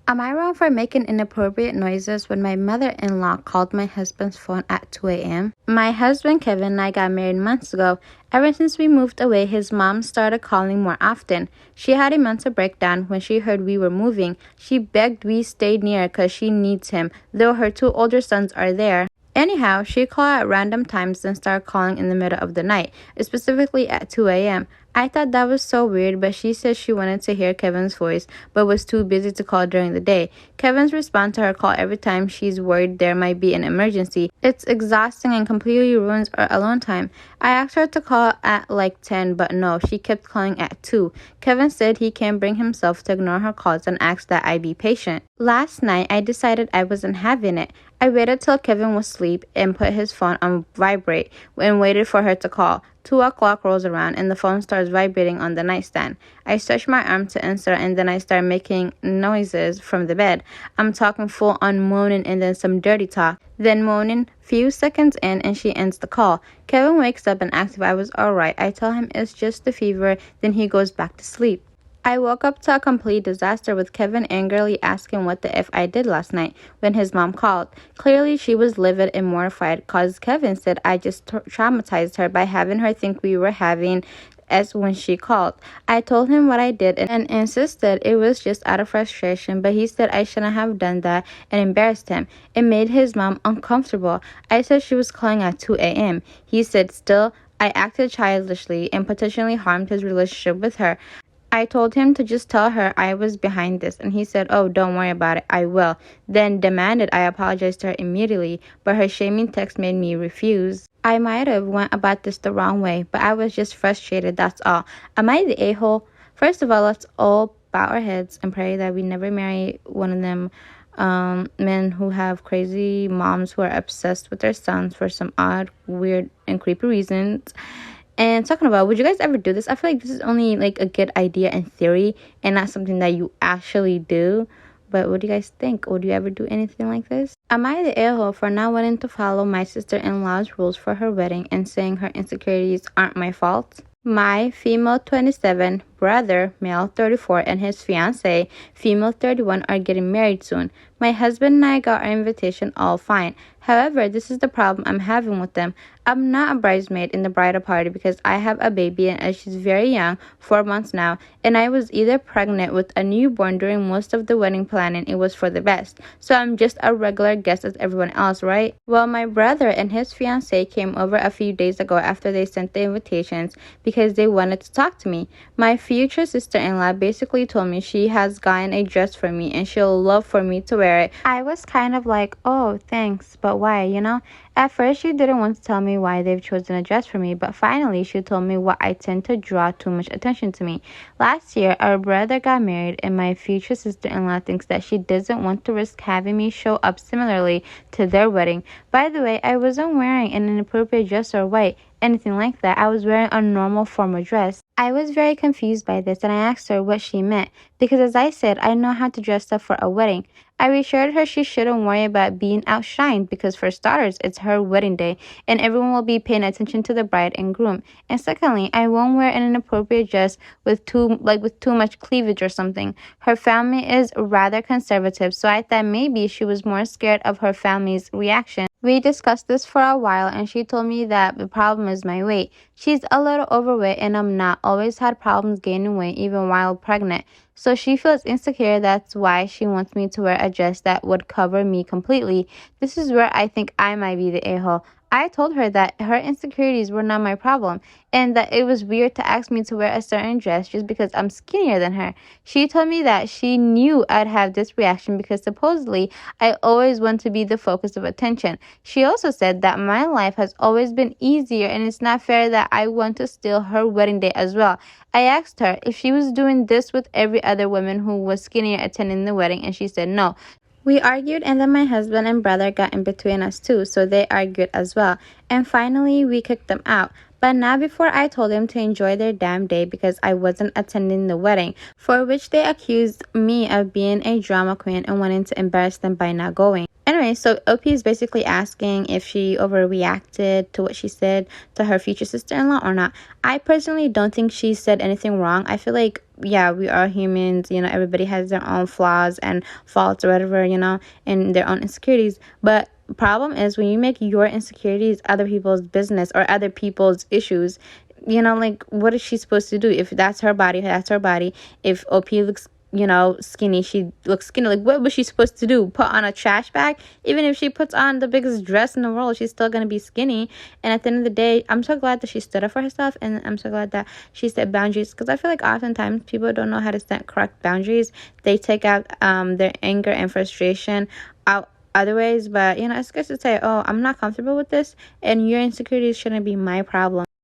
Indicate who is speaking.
Speaker 1: Am I wrong for making inappropriate noises when my mother-in-law called my husband's phone at 2 a.m.? My husband Kevin and I got married months ago. Ever since we moved away, his mom started calling more often. She had a mental breakdown when she heard we were moving. She begged we stay near because she needs him, though her two older sons are there. Anyhow, she called at random times and started calling in the middle of the night, specifically at 2 a.m. I thought that was so weird, but she said she wanted to hear Kevin's voice, but was too busy to call during the day. Kevin's responds to her call every time she's worried there might be an emergency. It's exhausting and completely ruins our alone time. I asked her to call at like 10, but no, she kept calling at 2. Kevin said he can't bring himself to ignore her calls and asked that I be patient. Last night, I decided I wasn't having it. I waited till Kevin was asleep and put his phone on vibrate and waited for her to call. 2 o'clock rolls around and the phone starts vibrating on the nightstand. I stretch my arm to answer and then I start making noises from the bed. I'm talking full on moaning and then some dirty talk. Then moaning, few seconds in and she ends the call. Kevin wakes up and asks if I was alright. I tell him it's just the fever, then he goes back to sleep. I woke up to a complete disaster with Kevin angrily asking what the F I did last night when his mom called. Clearly, she was livid and mortified because Kevin said I just traumatized her by having her think we were having as when she called. I told him what I did and insisted it was just out of frustration, but he said I shouldn't have done that and embarrassed him. It made his mom uncomfortable. I said she was calling at 2 a.m. He said still, I acted childishly and potentially harmed his relationship with her. I told him to just tell her I was behind this, and he said, oh, don't worry about it, I will. Then demanded I apologize to her immediately, but her shaming text made me refuse. I might have went about this the wrong way, but I was just frustrated, that's all. Am I the a-hole? First of all, let's all bow our heads and pray that we never marry one of them men who have crazy moms who are obsessed with their sons for some odd, weird, and creepy reasons. And talking about, would you guys ever do this? I feel like this is only like a good idea in theory and not something that you actually do. But what do you guys think? Would you ever do anything like this? Am I the a-hole for not wanting to follow my sister-in-law's rules for her wedding and saying her insecurities aren't my fault? My female 27 brother, male 34, and his fiancée, female 31, are getting married soon. My husband and I got our invitation all fine. However, this is the problem I'm having with them. I'm not a bridesmaid in the bridal party because I have a baby and she's very young, 4 months now, and I was either pregnant with a newborn during most of the wedding planning. It was for the best. So I'm just a regular guest as everyone else, right? Well, my brother and his fiancée came over a few days ago after they sent the invitations because they wanted to talk to me. My future sister-in-law basically told me she has gotten a dress for me and she'll love for me to wear it. I was kind of like, oh, thanks, but why, you know? At first, she didn't want to tell me why they've chosen a dress for me, but finally, she told me why I tend to draw too much attention to me. Last year, our brother got married, and my future sister-in-law thinks that she doesn't want to risk having me show up similarly to their wedding. By the way, I wasn't wearing an inappropriate dress or white, anything like that. I was wearing a normal formal dress. I was very confused by this, and I asked her what she meant, because as I said, I know how to dress up for a wedding. I reassured her she shouldn't worry about being outshined because for starters, it's her wedding day and everyone will be paying attention to the bride and groom. And secondly, I won't wear an inappropriate dress with too much cleavage or something. Her family is rather conservative, so I thought maybe she was more scared of her family's reaction. We discussed this for a while and she told me that the problem is my weight. She's a little overweight and I'm not. Always had problems gaining weight even while pregnant. So she feels insecure. That's why she wants me to wear a dress that would cover me completely. This is where I think I might be the a-hole. I told her that her insecurities were not my problem and that it was weird to ask me to wear a certain dress just because I'm skinnier than her. She told me that she knew I'd have this reaction because supposedly I always want to be the focus of attention. She also said that my life has always been easier and it's not fair that I want to steal her wedding day as well. I asked her if she was doing this with every other woman who was skinnier attending the wedding and she said no. We argued and then my husband and brother got in between us too, so they argued as well. And finally, we kicked them out. But not before I told them to enjoy their damn day because I wasn't attending the wedding, for which they accused me of being a drama queen and wanting to embarrass them by not going. Anyway, so OP is basically asking if she overreacted to what she said to her future sister-in-law or not. I personally don't think she said anything wrong. I feel like, yeah, we are humans, everybody has their own flaws and faults or whatever, and their own insecurities. But problem is when you make your insecurities other people's business or other people's issues, like, what is she supposed to do? If that's her body, that's her body. If OP looks skinny, she looks skinny. Like, what was she supposed to do? Put on a trash bag? Even if she puts on the biggest dress in the world, she's still gonna be skinny. And at the end of the day, I'm so glad that she stood up for herself, and I'm so glad that she set boundaries, because I feel like oftentimes people don't know how to set correct boundaries. They take out their anger and frustration out other ways. But it's good to say, oh, I'm not comfortable with this, and your insecurities shouldn't be my problem.